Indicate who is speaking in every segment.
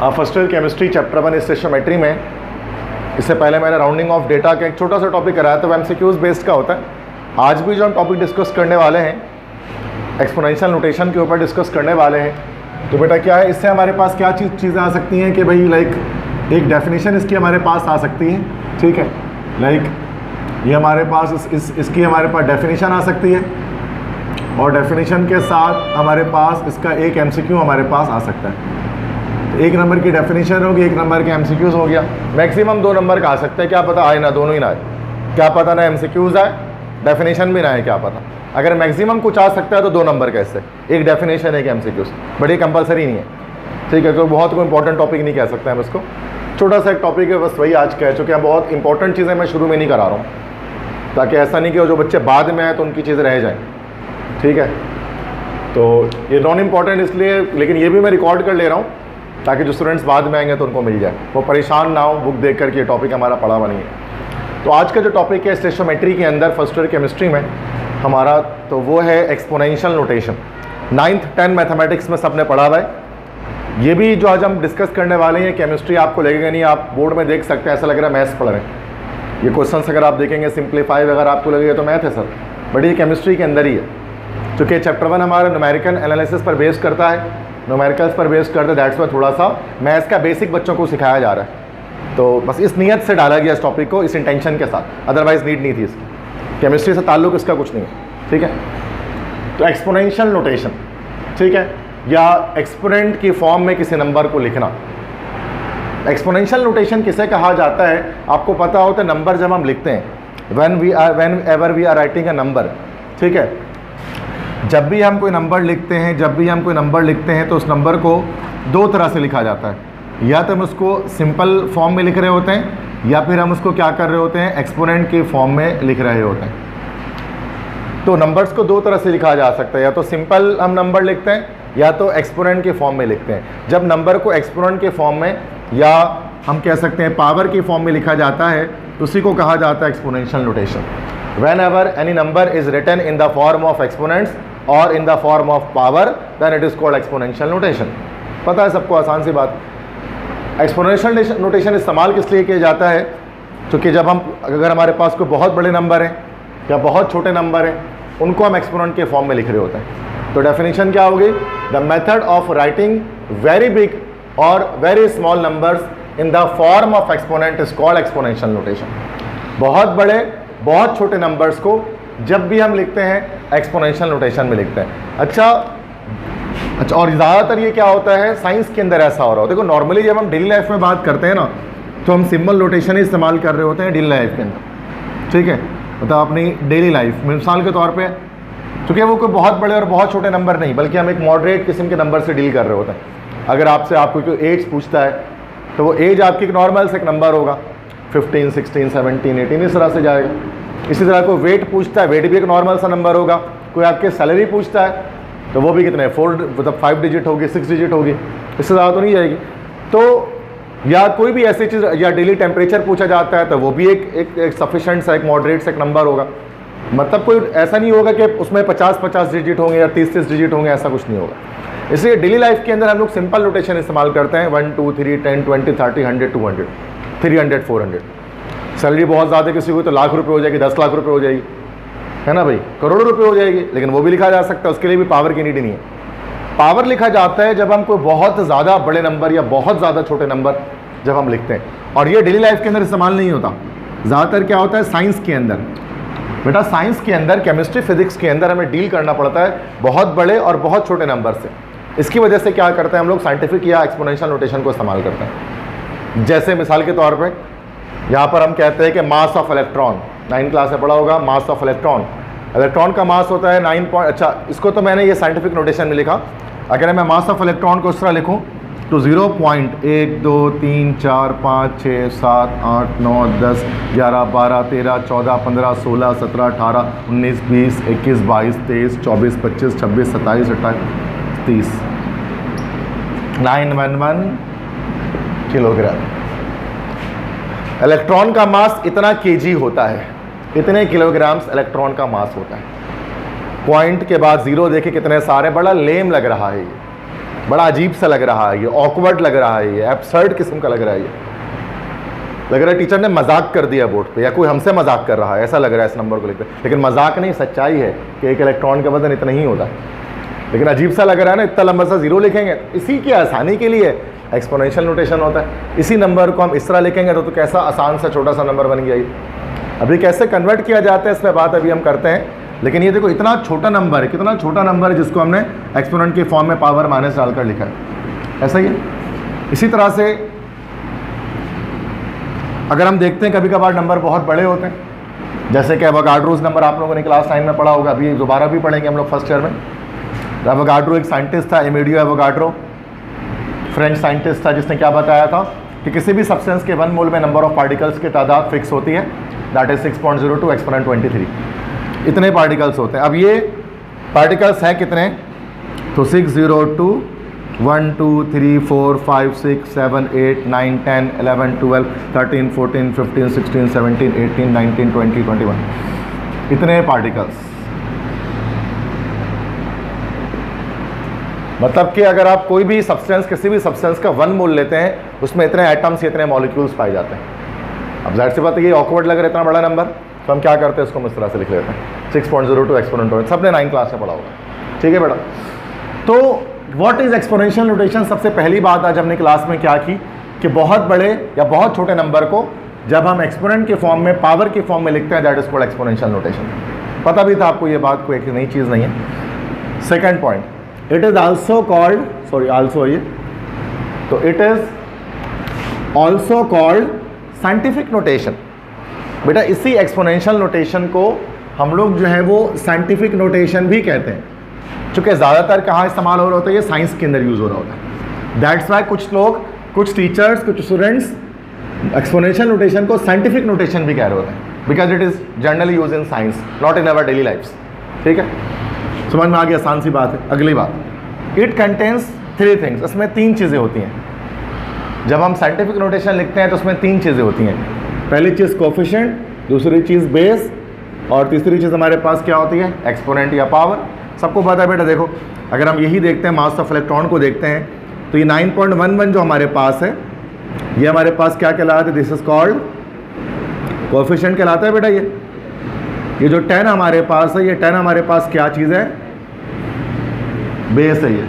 Speaker 1: First year chemistry chapter 1 स्टेशियोमेट्री में इससे पहले मैंने राउंडिंग ऑफ डेटा का एक छोटा सा टॉपिक कराया था, वो एमसीक्यूज बेस्ड का होता है। आज भी जो हम टॉपिक डिस्कस करने वाले हैं एक्सपोनेंशियल नोटेशन के ऊपर डिस्कस करने वाले हैं। तो बेटा क्या है, इससे हमारे पास क्या चीज़ें आ सकती हैं कि भाई लाइक एक डेफिनेशन इसकी हमारे पास आ सकती है, ठीक है। लाइक ये हमारे पास इसकी हमारे पास डेफिनेशन आ सकती है और डेफिनेशन के साथ हमारे पास इसका एक एमसीक्यू हमारे पास आ सकता है। तो एक नंबर की डेफिनेशन होगी, एक नंबर के एमसीक्यूज हो गया। मैक्सिमम 2 नंबर का आ सकता है, क्या पता आए ना, दोनों ही ना आए, क्या पता ना एमसीक्यूज आए डेफिनेशन भी ना है, क्या पता। अगर मैक्सिमम कुछ आ सकता है तो 2 नंबर का इससे, एक डेफिनेशन एक एमसीक्यूज, बट ये कंपलसरी नहीं है, ठीक है। तो बहुत कोई इंपॉर्टेंट टॉपिक नहीं कह सकते हम इसको, छोटा सा एक टॉपिक है बस, वही आज कह चुके हैं। बहुत इंपॉर्टेंट चीज़ें मैं शुरू में नहीं करा रहा हूँ, ताकि ऐसा नहीं कि जो बच्चे बाद में आए तो उनकी चीज़ें रह जाएँ, ठीक है। तो ये नॉन इम्पॉर्टेंट इसलिए, लेकिन ये भी मैं रिकॉर्ड कर ले रहा हूँ ताकि जो स्टूडेंट्स बाद में आएंगे तो उनको मिल जाए, वो परेशान ना हो बुक देख कर के ये टॉपिक हमारा पढ़ा हुआ नहीं है। तो आज का जो टॉपिक है स्टेशियोमेट्री के अंदर फर्स्ट ईयर केमिस्ट्री में हमारा, तो वो है एक्सपोनेंशियल नोटेशन। 9th 10 मैथमेटिक्स में सबने पढ़ा हुआ है। ये भी जो आज हम डिस्कस करने वाले हैं केमिस्ट्री, आपको लगेगा नहीं, आप बोर्ड में देख सकते हैं ऐसा लग रहा है मैथ्स पढ़ रहे हैं। ये क्वेश्चन अगर आप देखेंगे सिंप्लीफाई अगर आपको लगेगा तो मैथ है सर, बट ये केमिस्ट्री के अंदर ही है। क्योंकि चैप्टर 1 हमारा न्यूमेरिकल एनालिसिस पर बेस करता है, न्यूमेरिकल्स पर बेस करते, दैट्स वाई थोड़ा सा मैथ्स का बेसिक बच्चों को सिखाया जा रहा है। तो बस इस नियत से डाला गया इस टॉपिक को, इस इंटेंशन के साथ, अदरवाइज नीड नहीं थी इसकी। केमिस्ट्री से ताल्लुक इसका कुछ नहीं है, ठीक है। तो एक्सपोनेंशियल नोटेशन, ठीक है, या एक्सपोनेंट की फॉर्म में किसी नंबर को लिखना। एक्सपोनेंशियल नोटेशन किसे कहा जाता है, आपको पता होता है नंबर जब हम लिखते हैं, whenever we are writing a number, ठीक है, जब भी हम कोई नंबर लिखते हैं तो उस नंबर को 2 तरह से लिखा जाता है। या तो हम उसको सिंपल फॉर्म में लिख रहे होते हैं, या फिर हम उसको क्या कर रहे होते हैं, एक्सपोनेंट की फॉर्म में लिख रहे होते हैं। तो नंबर्स को 2 तरह से लिखा जा सकता है, या तो सिंपल हम नंबर लिखते हैं या तो एक्सपोनेंट के फॉर्म में लिखते हैं। जब नंबर को एक्सपोनेंट के फॉर्म में या हम कह सकते हैं पावर की फॉर्म में लिखा जाता है तो उसी को कहा जाता है exponential notation. Whenever any number is written in the form of exponents or in the form of power, then it is called exponential notation। पता है सबको, आसान सी बात। एक्सपोनेंशियल नोटेशन इस्तेमाल किस लिए किया जाता है, क्योंकि जब हम अगर हमारे पास कोई बहुत बड़े नंबर हैं या बहुत छोटे नंबर हैं, उनको हम एक्सपोनेंट के फॉर्म में लिख रहे होते हैं। तो डेफिनेशन क्या होगी, the method of writing very big और very small numbers in the form of exponent is called exponential notation. बहुत बड़े बहुत छोटे नंबर्स को जब भी हम लिखते हैं एक्सपोनेंशियल नोटेशन में लिखते हैं। अच्छा, और ज़्यादातर ये क्या होता है साइंस के अंदर ऐसा हो रहा होता है। देखो नॉर्मली जब हम डेली लाइफ में बात करते हैं ना, तो हम सिंपल नोटेशन ही इस्तेमाल कर रहे होते हैं डेली लाइफ के अंदर, ठीक है। मतलब अपनी डेली लाइफ मिसाल के तौर पे, क्योंकि वो कोई बहुत बड़े और बहुत छोटे नंबर नहीं, बल्कि हम एक मॉडरेट किस्म के नंबर से डील कर रहे होते हैं। अगर आपको कोई एज पूछता है तो वो एज आपकी एक नॉर्मल से एक नंबर होगा, 15, 16, 17, 18 इस तरह से जाएगा। इसी तरह कोई वेट पूछता है, वेट भी एक नॉर्मल सा नंबर होगा। कोई आपके सैलरी पूछता है तो वो भी कितने 5 डिजिट होगी, 6 डिजिट होगी, इससे ज़्यादा तो नहीं जाएगी। तो या कोई भी ऐसी चीज़, या डेली टेम्परेचर पूछा जाता है तो वो भी एक सफिशेंट सा एक मॉडरेट सा एक नंबर होगा। मतलब कोई ऐसा नहीं होगा कि उसमें 50 डिजिट होंगे या 30 डिजिट होंगे, ऐसा कुछ नहीं होगा। इसलिए डेली लाइफ के अंदर हम लोग सिंपल नोटेशन इस्तेमाल करते हैं, 1, 2, 3, 10, 20, 30, 100, 200, 300, 400। सैलरी बहुत ज़्यादा किसी को तो लाख रुपए हो जाएगी, 10 लाख रुपए हो जाएगी, है ना भाई, करोड़ों रुपए हो जाएगी, लेकिन वो भी लिखा जा सकता है, उसके लिए भी पावर की नीड नहीं है। पावर लिखा जाता है जब हम कोई बहुत ज़्यादा बड़े नंबर या बहुत ज़्यादा छोटे नंबर जब हम लिखते हैं, और ये डेली लाइफ के अंदर इस्तेमाल नहीं होता। ज़्यादातर क्या होता है साइंस के अंदर, बेटा साइंस के अंदर, केमिस्ट्री फिजिक्स के अंदर हमें डील करना पड़ता है बहुत बड़े और बहुत छोटे नंबर से। इसकी वजह से क्या करते हैं हम लोग, साइंटिफिक या एक्सपोनेंशियल नोटेशन को इस्तेमाल करते हैं। जैसे मिसाल के तौर पर यहाँ पर हम कहते हैं कि mass of electron, 9th class में पढ़ा होगा, मास ऑफ इलेक्ट्रॉन। इलेक्ट्रॉन का मास होता है 9 अच्छा, इसको तो मैंने ये साइंटिफिक नोटेशन में लिखा। अगर मैं मास ऑफ इलेक्ट्रॉन को इस तरह लिखूँ तो 0.1 2 3 4 5 6 7 8 9 10 11 12 13 14 15 16 17 18 19 20 21 22 23 24 25 26 27 28 30 911 किलोग्राम। इलेक्ट्रॉन का मास इतना केजी होता है, इतने किलोग्राम्स इलेक्ट्रॉन का मास होता है। पॉइंट के बाद 0 देखे कितने सारे, बड़ा लेम लग रहा है ये, बड़ा अजीब सा लग रहा है, ये ऑकवर्ड लग रहा है, ये एब्सर्ड किस्म का लग रहा है, ये लग रहा है टीचर ने मजाक कर दिया बोर्ड पे या कोई हमसे मजाक कर रहा है, ऐसा लग रहा है इस नंबर को लेकर। लेकिन मजाक नहीं, सच्चाई है कि एक इलेक्ट्रॉन का वजन इतना ही होता है। लेकिन अजीब सा लग रहा है ना, इतना लंबा सा जीरो लिखेंगे, इसी की आसानी के लिए एक्सपोनेंशियल नोटेशन होता है। इसी नंबर को हम इस तरह लिखेंगे तो कैसा आसान सा छोटा सा नंबर बन गया ये। अभी कैसे कन्वर्ट किया जाता है इसमें बात अभी हम करते हैं, लेकिन ये देखो इतना छोटा नंबर है, कितना छोटा नंबर है जिसको हमने एक्सपोनेंट के फॉर्म में पावर माइनस डालकर लिखा है, ऐसा ही है। इसी तरह से अगर हम देखते हैं कभी कभार नंबर बहुत बड़े होते हैं, जैसे कि एवोगाड्रोस नंबर आप लोगों ने क्लास 9 में पढ़ा होगा, अभी दोबारा भी पढ़ेंगे हम लोग फर्स्ट ईयर में। एवोगाड्रो एक साइंटिस्ट था, एमिलियो एवोगाड्रो, फ्रेंच साइंटिस्ट था, जिसने क्या बताया था कि किसी भी सब्सटेंस के 1 मोल में नंबर ऑफ पार्टिकल्स की तादाद फिक्स होती है, दैट इज 6.02 एक्सपोनेंट 23। इतने पार्टिकल्स होते हैं। अब ये पार्टिकल्स हैं कितने, तो 602 1 2 3 4 5 6 7 8 9 10 11 12 13 14 15 16 17 18 19 20 21, इतने पार्टिकल्स। मतलब कि अगर आप कोई भी सब्सटेंस, किसी भी सब्सटेंस का 1 मोल लेते हैं, उसमें इतने एटम्स, इतने मॉलिक्यूल्स पाए जाते हैं। अब जाहिर सी बात है ये ऑकवर्ड लग रहा है इतना बड़ा नंबर, तो हम क्या करते हैं इसको हम इस तरह से लिख लेते हैं 6.02 एक्सपोनेंट। सबने 9 क्लास में पढ़ा होगा, ठीक है बेटा। तो व्हाट इज एक्सपोनेंशियल नोटेशन, सबसे पहली बात आज हमने क्लास में क्या की कि बहुत बड़े या बहुत छोटे नंबर को जब हम एक्सपोनेंट के फॉर्म में, पावर के फॉर्म में लिखते हैं, that is called exponential notation. पता भी था आपको ये बात, कोई एक नई चीज़ नहीं है। Second point, it is also called, sorry also, ये तो it is also called scientific notation. बेटा इसी एक्सपोनेंशियल नोटेशन को हम लोग जो है वो साइंटिफिक नोटेशन भी कहते हैं, चूँकि ज़्यादातर कहाँ इस्तेमाल हो रहा होता है, ये साइंस के अंदर यूज़ हो रहा होता है। दैट्स वाई कुछ लोग, कुछ टीचर्स, कुछ स्टूडेंट्स एक्सपोनेंशियल नोटेशन को साइंटिफिक नोटेशन भी कह रहे होते हैं, because it is generally use in science, not in our daily lifes. ठीक है, समझ में आ गया, आसान सी बात है। अगली बात, इट कंटेन्स 3 थिंग्स, इसमें 3 चीज़ें होती हैं। जब हम साइंटिफिक नोटेशन लिखते हैं तो उसमें 3 चीज़ें होती हैं। पहली चीज़ कोफिशिएंट, दूसरी चीज़ बेस, और तीसरी चीज़ हमारे पास क्या होती है, एक्सपोनेंट या पावर। सबको पता है बेटा, देखो अगर हम यही देखते हैं, मास ऑफ इलेक्ट्रॉन को देखते हैं, तो ये 9.11 जो हमारे पास है, ये हमारे पास क्या कहलाता है, दिस इज कॉल्ड कोफिशिएंट कहलाता है बेटा। ये जो 10 हमारे पास है, ये 10 हमारे पास क्या चीज़ है, बेस है ये।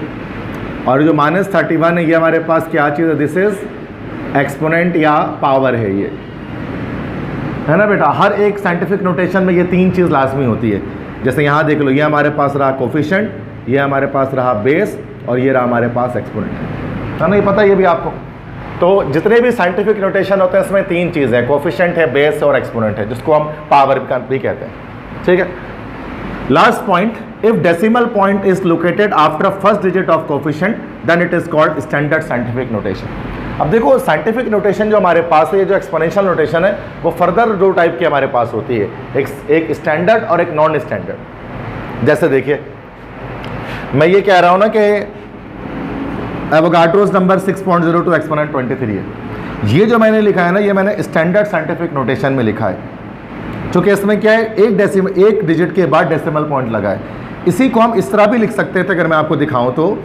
Speaker 1: और जो -31 है, ये हमारे पास क्या चीज़ है, दिस इज एक्सपोनेंट या पावर है, ये है ना बेटा। हर एक साइंटिफिक नोटेशन में ये 3 चीज़ लाजमी होती है। जैसे यहाँ देख लो, ये हमारे पास रहा कोफिशिएंट, ये हमारे पास रहा बेस, और ये रहा हमारे पास एक्सपोनेंट, है ना, ये पता ये भी आपको। तो जितने भी साइंटिफिक नोटेशन होते हैं इसमें 3 चीज़ है, कोफिशिएंट है, बेस और एक्सपोनेंट है, जिसको हम पावर भी कहते हैं। ठीक है, last point, if decimal point is located after first digit of coefficient then it is called standard scientific notation. अब देखो साइंटिफिक नोटेशन जो हमारे पास है, ये जो एक्सपोनेंशियल नोटेशन है, वो फर्दर 2 टाइप की हमारे पास होती है, एक स्टैंडर्ड और एक नॉन स्टैंडर्ड। जैसे देखिए मैं ये कह रहा हूँ ना कि एवोगाड्रोस नंबर 6.02 एक्सपोनेंट 23 है, ये जो मैंने लिखा है ना, ये मैंने स्टैंडर्ड साइंटिफिक नोटेशन में लिखा है, क्योंकि इसमें क्या है, एक डिजिट के बाद डेसिमल पॉइंट लगा है। इसी को हम इस तरह भी लिख सकते थे, अगर मैं आपको दिखाऊं तो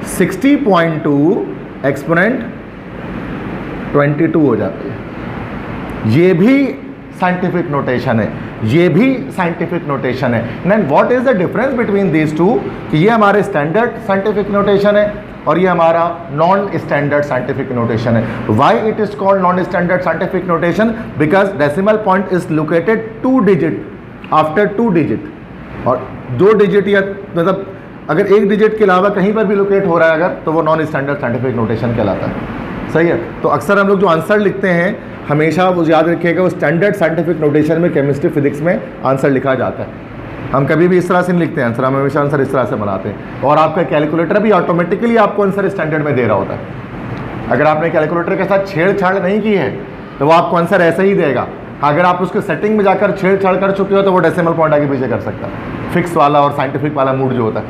Speaker 1: 60.2 एक्सपोनेंट 22 हो जाती है। ये भी साइंटिफिक नोटेशन है, ये भी साइंटिफिक नोटेशन है। Then what is the difference between these two, कि ये हमारे स्टैंडर्ड साइंटिफिक नोटेशन है और ये हमारा नॉन स्टैंडर्ड साइंटिफिक नोटेशन है। Why it is called non standard scientific notation, because decimal point is located 2 digit after 2 digit, और 2 digit या मतलब अगर 1 डिजिट के अलावा कहीं पर भी लोकेट हो रहा है अगर, तो वो नॉन स्टैंडर्ड साइंटिफिक नोटेशन कहलाता है। सही है, तो अक्सर हम लोग जो आंसर लिखते हैं हमेशा वो याद रखिएगा, वो स्टैंडर्ड साइंटिफिक नोटेशन में, केमिस्ट्री फिजिक्स में आंसर लिखा जाता है। हम कभी भी इस तरह से नहीं लिखते हैं आंसर, हम हमेशा आंसर इस तरह से बनाते हैं। और आपका कैलकुलेटर भी ऑटोमेटिकली आपको आंसर स्टैंडर्ड में दे रहा होता है। अगर आपने कैलकुलेटर के साथ छेड़छाड़ नहीं की है तो वो आपको आंसर ऐसे ही देगा। अगर आप उसके सेटिंग में जाकर छेड़छाड़ कर चुके हो तो वो डेसिमल पॉइंट आगे पीछे कर सकता है। फिक्स वाला और साइंटिफिक वाला मूड जो होता है,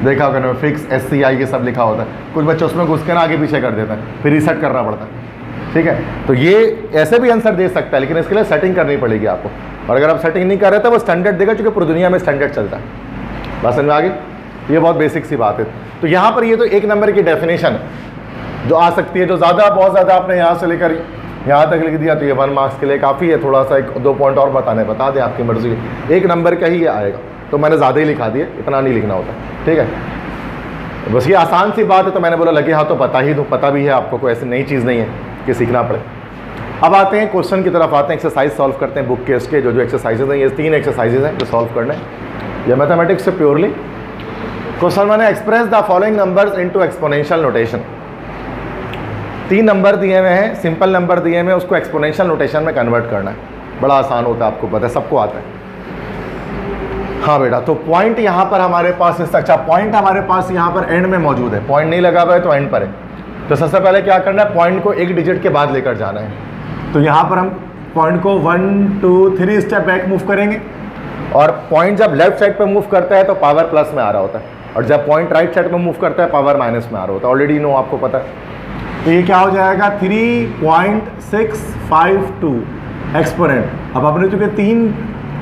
Speaker 1: देखा होगा, फिक्स SCI ये सब लिखा होता है, कुछ बच्चे उसमें घुस के ना आगे पीछे कर देता है, फिर रीसेट करना पड़ता है। ठीक है, तो ये ऐसे भी आंसर दे सकता है, लेकिन इसके लिए सेटिंग करनी पड़ेगी आपको। और अगर आप सेटिंग नहीं कर रहे तो वो स्टैंडर्ड देगा, क्योंकि पूरी दुनिया में स्टैंडर्ड चलता है। बात समझ में आ गई, ये बहुत बेसिक सी बात है। तो यहाँ पर ये तो एक नंबर की डेफिनेशन है जो आ सकती है, जो ज़्यादा बहुत ज़्यादा आपने यहाँ से लेकर यहाँ तक लिख दिया तो ये 1 मार्क्स के लिए काफ़ी है। थोड़ा सा 1-2 पॉइंट और बता दें, आपकी मर्जी है। 1 नंबर का ही ये आएगा, तो मैंने ज़्यादा ही लिखा दिया, इतना नहीं लिखना होता, ठीक है। बस ये आसान सी बात है, तो मैंने बोला लगे हाँ तो पता ही दो, पता भी है आपको, कोई ऐसी नई चीज़ नहीं है कि सीखना पड़े। अब आते हैं क्वेश्चन की तरफ, आते हैं एक्सरसाइज सॉल्व करते हैं बुक के इसके जो एक्सरसाइजेज हैं। ये 3 एक्सरसाइजेज हैं जो सॉल्व करने हैं, ये मैथमेटिक्स से प्योरली। क्वेश्चन 1 है express the following numbers into exponential notation. 3 number दिए हुए हैं, सिंपल नंबर दिए हुए हैं, उसको एक्सपोनेंशियल नोटेशन में कन्वर्ट करना है। बड़ा आसान होता है, आपको पता है, सबको आता है। हाँ बेटा, तो पॉइंट यहाँ पर हमारे पास अच्छा पॉइंट हमारे पास यहाँ पर एंड में मौजूद है, पॉइंट नहीं लगा हुआ है तो एंड पर है। तो सबसे पहले क्या करना है, पॉइंट को 1 डिजिट के बाद लेकर जाना है। तो यहाँ पर हम पॉइंट को 1 2 3 स्टेप बैक मूव करेंगे, और पॉइंट जब लेफ्ट साइड पर मूव करता है तो पावर प्लस में आ रहा होता है, और जब पॉइंट राइट साइड पर मूव करता है पावर माइनस में आ रहा होता है। ऑलरेडी नो, आपको पता है। तो ये क्या हो जाएगा 3.652 एक्सपोनेंट। अब आपने चूंकि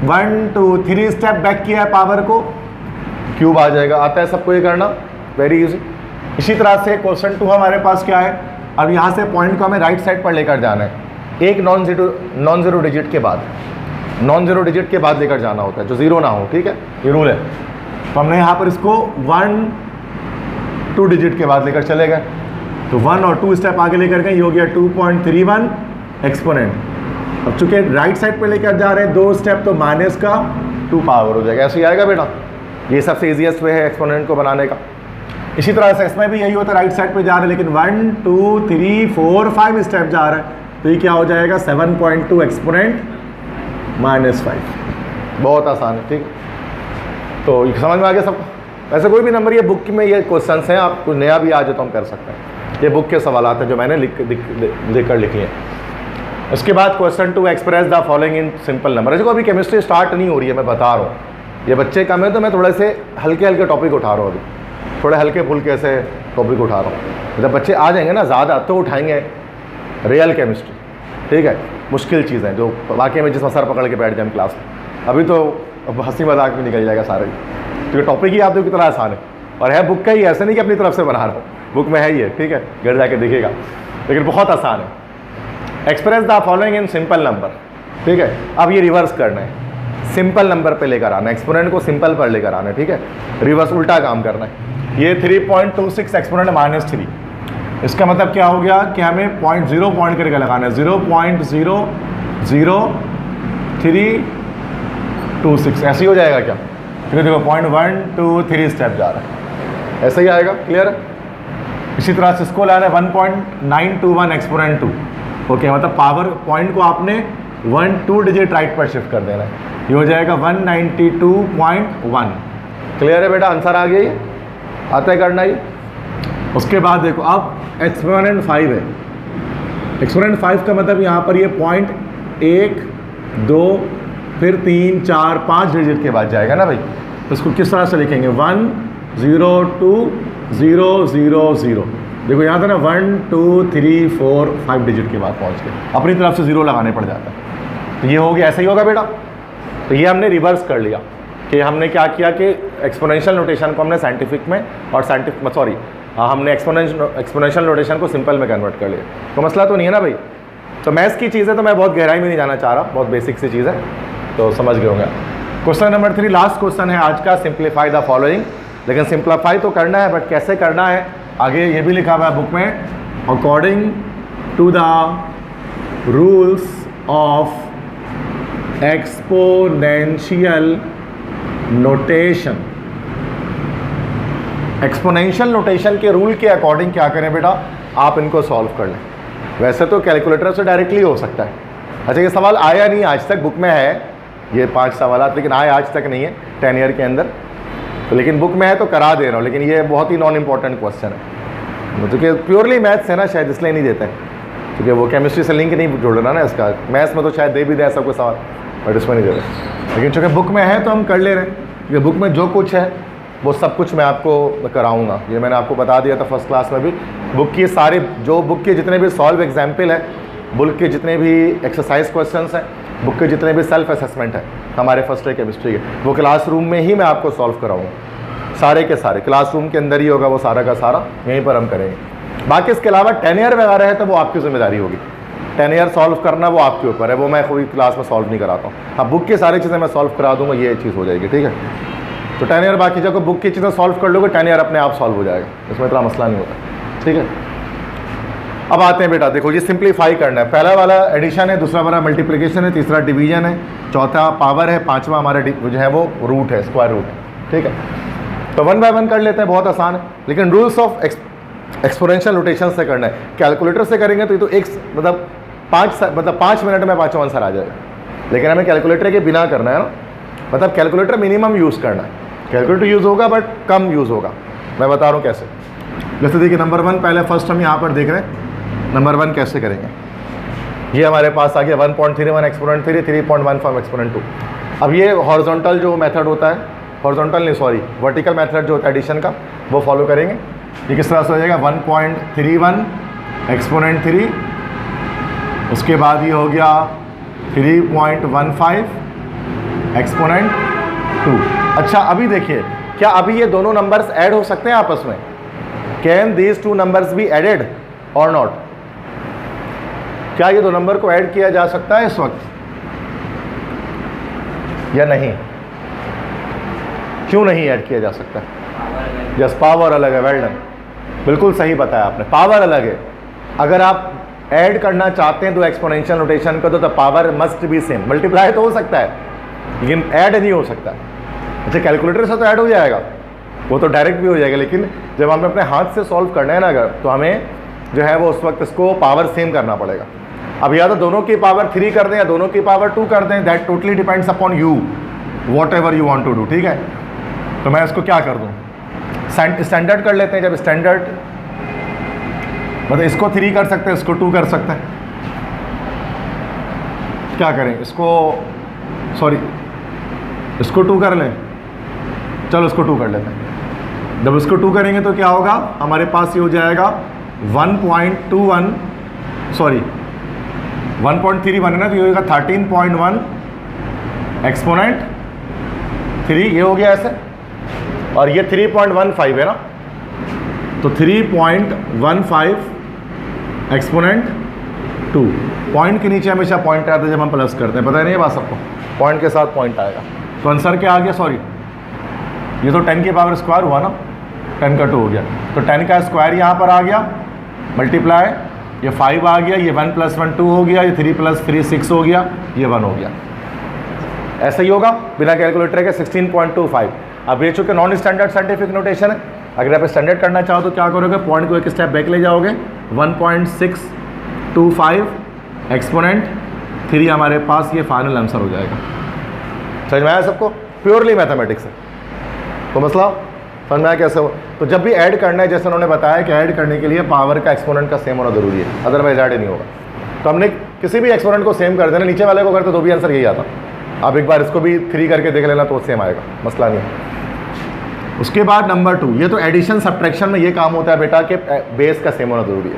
Speaker 1: 1 2 3 स्टेप बैक किया है, पावर को क्यूब आ जाएगा। आता है सबको ये करना, वेरी इजी। इसी तरह से क्वेश्चन 2 हमारे पास क्या है, अब यहाँ से पॉइंट को हमें राइट साइड पर लेकर जाना है, एक नॉन जीरो डिजिट के बाद, नॉन जीरो डिजिट के बाद लेकर जाना होता है, जो जीरो ना हो, ठीक है, ये रूल है। तो हमने यहाँ पर इसको 1 2 डिजिट के बाद लेकर चले गए, तो 1 और 2 स्टेप आगे लेकर गए, ये हो गया 2.31 एक्सपोनेंट। अब चूंकि राइट साइड पे लेकर जा रहे हैं 2 स्टेप, तो माइनस का 2 पावर हो जाएगा। ऐसे ही आएगा बेटा, ये सबसे इजीएस्ट वे है एक्सपोनेंट को बनाने का। इसी तरह से इसमें भी यही होता है, राइट साइड पे जा रहे हैं लेकिन 1 2 3 4 5 स्टेप जा रहा है, तो ये क्या हो जाएगा 7.2 एक्सपोनेंट -5। बहुत आसान है, ठीक है। तो समझ में आ गया सबको। वैसे कोई भी नंबर, ये बुक में ये क्वेश्चन हैं, आप कुछ नया भी आ जाए तो हम कर सकते हैं। ये बुक के सवाल हैं जो मैंने लिखकर लिखी हैं। इसके बाद question 2 express the following in simple number. देखो अभी केमिस्ट्री स्टार्ट नहीं हो रही है, मैं बता रहा हूँ, ये बच्चे कम है तो मैं थोड़े से हल्के हल्के टॉपिक उठा रहा हूँ, अभी थोड़े हल्के फुल्के से टॉपिक उठा रहा हूँ। जब बच्चे आ जाएंगे ना ज़्यादा तो उठाएंगे रियल केमिस्ट्री, ठीक है। मुश्किल चीज़ें जो वाकई में जिसमें सर पकड़ के बैठ जाए क्लास में, अभी तो हंसी मजाक में निकल जाएगा सारे, क्योंकि टॉपिक ही आप देखो कितना आसान है, और है बुक का ही, ऐसे नहीं कि अपनी तरफ से बना रहा हूँ, बुक में है ही है, ठीक है, घर जाके देखिएगा, लेकिन बहुत आसान है। Express the following in simple number, ठीक है। अब ये रिवर्स करना है, सिंपल नंबर पे लेकर आना है, एक्सपोनेंट को सिंपल पर लेकर आना है, ठीक है, रिवर्स उल्टा काम करना है। ये 3.26 एक्सपोनेंट -3, इसका मतलब क्या हो गया कि हमें पॉइंट करके लगाना है, 0.0326, ऐसे ही हो जाएगा क्या, क्योंकि देखो 1 2 3 स्टेप जा रहा है, ऐसे ही आएगा, क्लियर है। इसी तरह से इसको लाना है 1.921 एक्सपोनेंट 2, ओके, मतलब पावर पॉइंट को आपने 1 2 डिजिट राइट पर शिफ्ट कर देना है, ये हो जाएगा 192.1। क्लियर है बेटा, आंसर आ गया, ये आता है करना ही। उसके बाद देखो अब एक्सपोनेंट 5 है, एक्सपोनेंट 5 का मतलब यहाँ पर ये पॉइंट 1 2 फिर 3 4 5 डिजिट के बाद जाएगा ना भाई, तो इसको किस तरह से लिखेंगे 1 0 2 0 0 0। देखो यहाँ था ना 1 2 3 4 5 डिजिट के बाद पहुँच गए, अपनी तरफ से 0 लगाने पड़ जाता है, तो ये हो गया, ऐसा ही होगा बेटा। तो ये हमने रिवर्स कर लिया कि हमने क्या किया कि एक्सपोनेंशियल नोटेशन को हमने साइंटिफिक में और हमने एक्सपोनेंशियल नोटेशन को सिंपल में कन्वर्ट कर लिया। तो मसला तो नहीं है ना भाई। तो मैथ्स की चीज़ है तो मैं बहुत गहराई में नहीं जाना चाह रहा, बहुत बेसिक सी चीज़ है, तो समझ गए होंगे। क्वेश्चन नंबर 3 लास्ट क्वेश्चन है आज का, सिंप्लीफाई द फॉलोइंग। लेकिन सिंप्लीफाई तो करना है, बट कैसे करना है आगे ये भी लिखा हुआ है बुक में, according to the rules of exponential notation. Exponential notation के रूल के अकॉर्डिंग क्या करें बेटा, आप इनको सॉल्व कर लें। वैसे तो कैलकुलेटर से डायरेक्टली हो सकता है। अच्छा, ये सवाल आया नहीं आज तक, बुक में है ये 5 सवाल, लेकिन आए आज तक नहीं है 10 ईयर के अंदर, तो लेकिन बुक में है तो करा दे रहा हूँ। लेकिन ये बहुत ही नॉन इम्पॉर्टेंट क्वेश्चन है, क्योंकि प्योरली मैथ्स है ना, शायद इसलिए नहीं देते हैं, क्योंकि वो केमिस्ट्री से लिंक नहीं जोड़ रहा ना इसका। मैथ्स में तो शायद दे भी दे सबको सवाल, बट इसमें नहीं दे रहे। लेकिन चूँकि बुक में है तो हम कर ले रहे हैं, क्योंकि बुक में जो कुछ है वो सब कुछ मैं आपको कराऊंगा। ये मैंने आपको बता दिया था फर्स्ट क्लास में भी। बुक की सारी जो बुक के जितने भी सॉल्व एग्जाम्पल है, बुक के जितने भी एक्सरसाइज क्वेश्चंस हैं, बुक के जितने भी सेल्फ असेसमेंट है हमारे फर्स्ट ईयर केमिस्ट्री के, वो क्लासरूम में ही मैं आपको सॉल्व कराऊंगा। सारे के सारे क्लासरूम के अंदर ही होगा वो सारा का सारा, यहीं पर हम करेंगे। बाकी इसके अलावा 10 ईयर वगैरह है तो वो आपकी जिम्मेदारी होगी, 10 ईयर सॉल्व करना वो आपके ऊपर है, वो मैं कोई क्लास में सॉल्व नहीं कराता हूँ। हाँ, बुक की सारी चीज़ें मैं सॉल्व करा दूँगा, ये चीज़ हो जाएगी, ठीक है। तो 10 ईयर बाकी जब बुक की चीज़ें सॉल्व कर लोगे 10 ईयर अपने आप सॉल्व हो जाएगा, इसमें इतना मसला नहीं होता, ठीक है। अब आते हैं बेटा, देखो ये सिंप्लीफाई करना है। पहला वाला एडिशन है, दूसरा वाला मल्टीप्लिकेशन है, तीसरा डिवीजन है, चौथा पावर है, पांचवा हमारा जो है वो रूट है, स्क्वायर रूट है, ठीक है। तो 1 बाय 1 कर लेते हैं, बहुत आसान है, लेकिन रूल्स ऑफ एक्सपोनेंशियल नोटेशन से करना है। कैलकुलेटर से करेंगे तो ये तो एक मतलब 5 मिनट में पाँचों आंसर आ जाएगा, लेकिन हमें कैलकुलेटर के बिना करना है ना, मतलब कैलकुलेटर मिनिमम यूज़ करना है। कैलकुलेटर यूज़ होगा बट कम यूज़ होगा, मैं बता रहा हूँ कैसे। जैसे देखिए नंबर 1 पहले फर्स्ट हम यहाँ पर देख रहे हैं, नंबर 1 कैसे करेंगे। ये हमारे पास आ गया 1.31 एक्सपोनेंट 3, 3.15 एक्सपोनेंट 2। अब ये हॉरिजॉन्टल जो मेथड होता है, हॉरिजॉन्टल नहीं सॉरी वर्टिकल मेथड जो होता है एडिशन का, वो फॉलो करेंगे। ये किस तरह से हो जाएगा 1.31 एक्सपोनेंट 3, उसके बाद ये हो गया 3.15 एक्सपोनेंट 2। अच्छा अभी देखिए, क्या अभी ये दोनों नंबर्स ऐड हो सकते हैं आपस में? Can these two numbers be added और नॉट? क्या ये दो नंबर को ऐड किया जा सकता है इस वक्त या नहीं? क्यों नहीं ऐड किया जा सकता? यस, पावर अलग है, वेल डन, बिल्कुल सही बताया आपने, पावर अलग है। अगर आप ऐड करना चाहते हैं तो एक्सपोनेंशियल नोटेशन का तो power must be same. Multiply तो हो सकता है लेकिन ऐड नहीं हो सकता। अच्छा कैलकुलेटर से तो ऐड हो जाएगा, वो तो डायरेक्ट भी हो जाएगा, लेकिन जब हमें अपने हाथ से सॉल्व करना है ना अगर, तो हमें जो है वो उस वक्त इसको पावर सेम करना पड़ेगा। अब या तो दोनों की पावर 3 कर दें या दोनों की पावर 2 कर दें, that totally depends upon you, whatever you want to do, ठीक है। तो मैं इसको क्या कर दूँ, स्टैंडर्ड कर लेते हैं। जब स्टैंडर्ड मतलब इसको 3 कर सकते हैं, इसको 2 कर सकते हैं। क्या करें, इसको सॉरी इसको 2 कर लें, चलो इसको 2 कर लेते हैं। जब इसको 2 करेंगे तो क्या होगा, हमारे पास ये हो जाएगा 1.21 सॉरी 1.31 है ना, तो ये होगा 13.1 एक्सपोनेंट 3, ये हो गया ऐसे, और ये 3.15 है ना, तो 3.15 एक्सपोनेंट 2। पॉइंट के नीचे हमेशा पॉइंट आता है जब हम प्लस करते हैं, पता नहीं है बात सबको, पॉइंट के साथ पॉइंट आएगा। तो आंसर क्या आ गया, सॉरी ये तो 10 की पावर स्क्वायर हुआ ना, 10 का 2 हो गया, तो 10 का स्क्वायर यहाँ पर आ गया, मल्टीप्लाई ये 5 आ गया, ये 1 + 1 2 हो गया, ये 3 + 3 6 हो गया, ये 1 हो गया। ऐसा ही होगा बिना कैलकुलेटर के 16.25। अब ये चूँकि नॉन स्टैंडर्ड साइंटिफिक नोटेशन है, अगर आप स्टैंडर्ड करना चाहो तो क्या करोगे, पॉइंट को एक स्टेप बैक ले जाओगे, 1.625 एक्सपोनेंट 3 हमारे पास ये फाइनल आंसर हो जाएगा। समझ में आया सबको? प्योरली मैथमेटिक्स है, तो मसला समझ में आया कैसे हो। तो जब भी ऐड करना है, जैसे उन्होंने बताया कि ऐड करने के लिए पावर का एक्सपोनेंट का सेम होना जरूरी है, अदरवाइज ऐड ही नहीं होगा। तो हमने किसी भी एक्सपोनेंट को सेम कर देना, नीचे वाले को करते तो भी आंसर यही आता। आप एक बार इसको भी 3 करके देख लेना तो सेम आएगा, मसला नहीं है। उसके बाद नंबर 2, ये तो एडिशन सब्ट्रैक्शन में ये काम होता है बेटा कि बेस का सेम होना जरूरी है।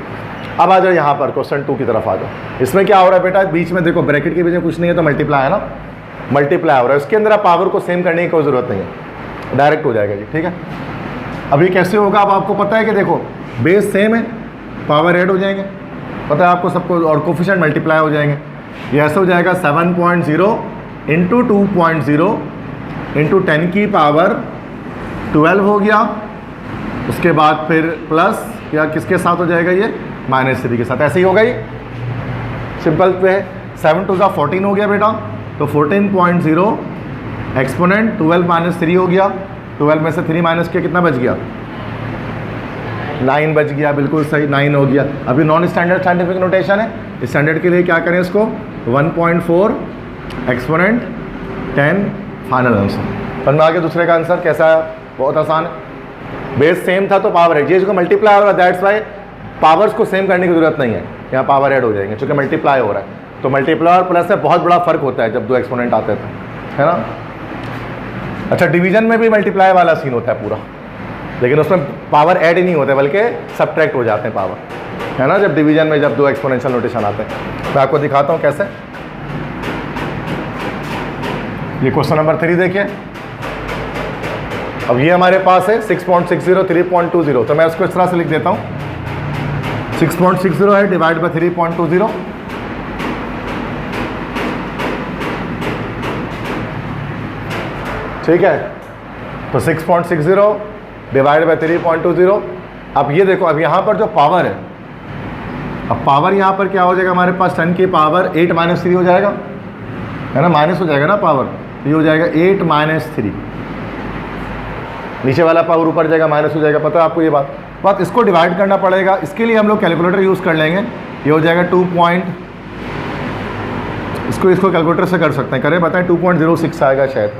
Speaker 1: अब आ जाओ यहाँ पर क्वेश्चन 2 की तरफ आ जाओ। इसमें क्या हो रहा है बेटा, बीच में देखो ब्रैकेट के बीच में कुछ नहीं है तो मल्टीप्लाई है ना, मल्टीप्लाई हो रहा है, उसके अंदर आप पावर को सेम करने की कोई ज़रूरत नहीं है, डायरेक्ट हो जाएगा जी, ठीक है। अभी कैसे होगा, अब आपको पता है कि देखो बेस सेम है, पावर ऐड हो जाएंगे, पता है आपको सबको, और कोफिशिएंट मल्टीप्लाई हो जाएंगे। ये ऐसे हो जाएगा 7.0 इंटू 2.0 इंटू 10 की पावर 12 हो गया। उसके बाद फिर प्लस या किसके साथ हो जाएगा, ये -3 के साथ, ऐसे ही होगा ये सिंपल पे है। 7 2 14 हो गया बेटा, तो 14.0 एक्सपोनेंट 12 - 3 हो गया, 12 में से 3 माइनस किया कितना बच गया, 9 बच गया, बिल्कुल सही 9 हो गया। अभी नॉन स्टैंडर्ड साइंटिफिक नोटेशन है, स्टैंडर्ड के लिए क्या करें इसको 1.4 एक्सपोनेंट 10 फाइनल आंसर। समझ में आ गया दूसरे का आंसर कैसा है, बहुत आसान है। बेस सेम था तो पावर ऐड, इसको मल्टीप्लाई हो रहा है, दैट्स वाई पावर्स को सेम करने की जरूरत नहीं है, यहाँ पावर ऐड हो जाएंगे चूँकि मल्टीप्लाई हो रहा है। तो मल्टीप्लाई और प्लस में बहुत बड़ा फर्क होता है जब 2 एक्सपोनेंट आते थे, है ना। अच्छा डिवीजन में भी मल्टीप्लाई वाला सीन होता है पूरा, लेकिन उसमें पावर ऐड ही नहीं होता बल्कि सब्ट्रैक्ट हो जाते हैं पावर, है ना, जब डिवीजन में जब 2 एक्सपोनेंशियल नोटेशन आते हैं। मैं आपको दिखाता हूँ कैसे। ये क्वेश्चन नंबर 3 देखिए, अब ये हमारे पास है 6.60 3.20, तो मैं उसको इस तरह से लिख देता हूँ 6.60 है डिवाइड बाय 3.20, ठीक है। तो 6.60 डिवाइड बाय 3.20। अब ये देखो, अब यहाँ पर जो पावर है, अब पावर यहाँ पर क्या हो जाएगा हमारे पास 10 की पावर 8 - 3 हो जाएगा, है ना, माइनस हो जाएगा ना पावर, ये हो जाएगा 8 - 3, नीचे वाला पावर ऊपर जाएगा माइनस हो जाएगा, पता है आपको ये बात इसको डिवाइड करना पड़ेगा। इसके लिए हम लोग कैलकुलेटर यूज़ कर लेंगे, ये हो जाएगा 2 पॉइंट, इसको कैलकुलेटर से कर सकते हैं, करें बताएं 2.06 आएगा शायद,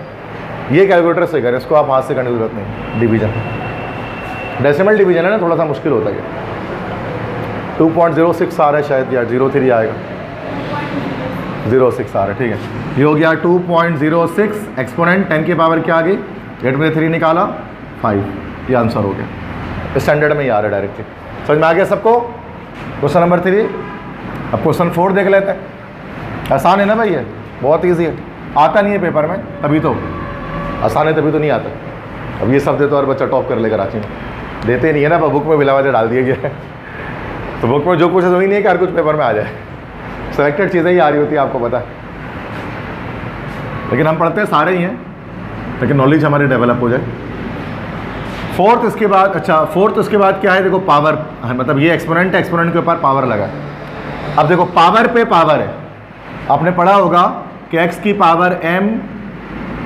Speaker 1: ये कैलकुलेटर से करें, इसको आप हाथ से करने की जरूरत नहीं, डिवीजन डेसिमल डिवीजन है ना, थोड़ा सा मुश्किल होता है। 2.06 आ रहा है शायद, या 03 आएगा, 06 आ रहा है, ठीक है। ये हो गया 2.06, एक्सपोनेंट 10 की पावर क्या आ गई, 8 में 3 निकाला 5, ये आंसर हो गया। स्टैंडर्ड में ही आ रहा है डायरेक्टली, समझ में आ गया सबको। Question number 3। अब क्वेश्चन 4 देख लेते हैं, आसान है ना भाई, ये बहुत ईजी है, आता नहीं है पेपर में, तभी तो आसान है, तभी तो नहीं आता। अब ये सब दे तो और बच्चा टॉप कर लेगा रांची में, देते नहीं है ना, बुक में बिलावजा डाल दिया गया है, तो बुक में जो कुछ है वही नहीं है कि हर कुछ पेपर में आ जाए, सेलेक्टेड चीज़ें ही आ रही होती है, आपको पता है। लेकिन हम पढ़ते हैं सारे ही हैं, लेकिन नॉलेज हमारी डेवलप हो जाए। फोर्थ इसके बाद, अच्छा फोर्थ उसके बाद क्या है, देखो पावर, मतलब ये एक्सपोनेंट है, एक्सपोनेंट के ऊपर पावर लगा है। अब देखो पावर पे पावर है, आपने पढ़ा होगा कि x की पावर m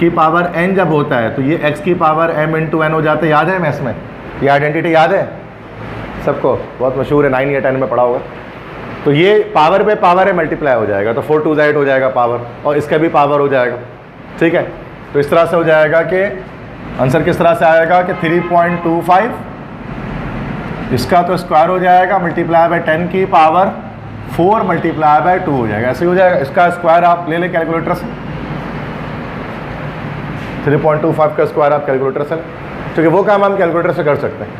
Speaker 1: की पावर n जब होता है तो ये x की पावर m × n हो जाता है, याद है मैथ्स में, ये आइडेंटिटी याद है सबको, बहुत मशहूर है, 9 या 10 में पढ़ा होगा। तो ये पावर पे पावर है, मल्टीप्लाई हो जाएगा, तो 4 2 8 हो जाएगा पावर, और इसका भी पावर हो जाएगा, ठीक है। तो इस तरह से हो जाएगा कि आंसर किस तरह से आएगा कि 3.25, इसका तो स्क्वायर हो जाएगा, मल्टीप्लाई बाय 10 की पावर 4 मल्टीप्लाई बाय 2 हो जाएगा, ऐसे हो जाएगा। इसका स्क्वायर आप ले लें कैलकुलेटर से, 3.25 का स्क्वायर आप कैलकुलेटर से, क्योंकि वो काम हम कैलकुलेटर से कर सकते हैं।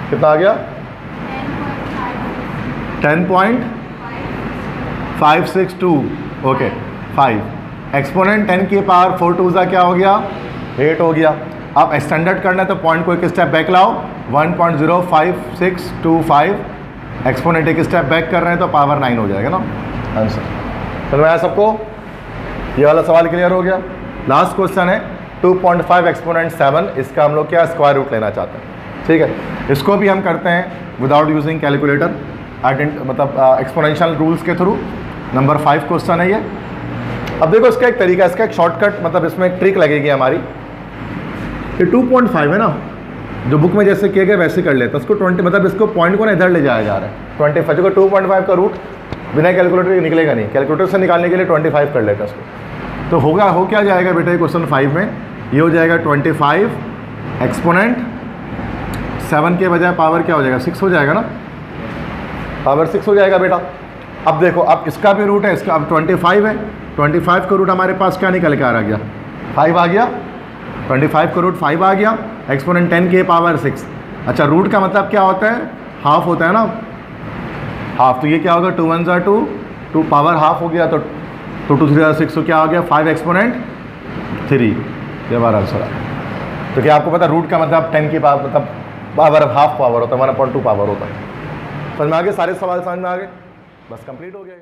Speaker 1: कितना आ गया, 10.562, ओके 5। एक्सपोनेंट 10 की पावर 4 2 क्या हो गया, 8 हो गया। आप स्टैंडर्ड करना है तो पॉइंट को एक स्टेप बैक लाओ, 1.05625, एक्सपोनेंट एक स्टेप बैक कर रहे हैं तो पावर 9 हो जाएगा ना आंसर। चलो आया सबको, ये वाला सवाल क्लियर हो गया। लास्ट क्वेश्चन है 2.5 एक्सपोनेंट 7, इसका हम लोग क्या स्क्वायर रूट लेना चाहते हैं, ठीक है। इसको भी हम करते हैं विदाउट यूजिंग कैलकुलेटर, मतलब एक्सपोनेंशियल रूल्स के थ्रू। नंबर 5 क्वेश्चन है ये। अब देखो इसका एक तरीका, इसका एक शॉर्टकट, मतलब इसमें एक ट्रिक लगेगी हमारी। ये 2.5 है ना, जो बुक में जैसे किए गए वैसे कर लेते हैं, इसको 20, मतलब इसको पॉइंट को ना इधर ले जाया जा रहा है 25, जो 2.5 का रूट बिना कैलकुलेटर निकलेगा नहीं, कैलकुलेटर से निकालने के लिए 25 कर लेता है इसको। तो हो क्या जाएगा बेटा, क्वेश्चन 5 में ये हो जाएगा 25 एक्सपोनेंट 7 के बजाय पावर क्या हो जाएगा, 6 हो जाएगा ना, पावर 6 हो जाएगा बेटा। अब देखो, अब इसका भी रूट है, इसका अब 25 है, 25 का रूट हमारे पास क्या निकल के आ गया, 5 आ गया, 25 का रूट 5 आ गया, एक्सपोनेंट 10 के पावर 6। अच्छा, रूट का मतलब क्या होता है, हाफ होता है ना, हाफ। तो ये क्या होगा, 2 1 ज़ा 2, 2 पावर हाफ हो गया, तो 2 2 3 ज़ा 6, तो क्या हो गया 5 एक्सपोनेंट 3, ये हमारा आंसर है। तो क्या आपको पता, रूट का मतलब 10 की पावर, मतलब पावर हाफ पावर होता है, 1/2 पावर होता है। समझ में आ गए, सारे सवाल समझ में आ गए, बस कंप्लीट हो गया।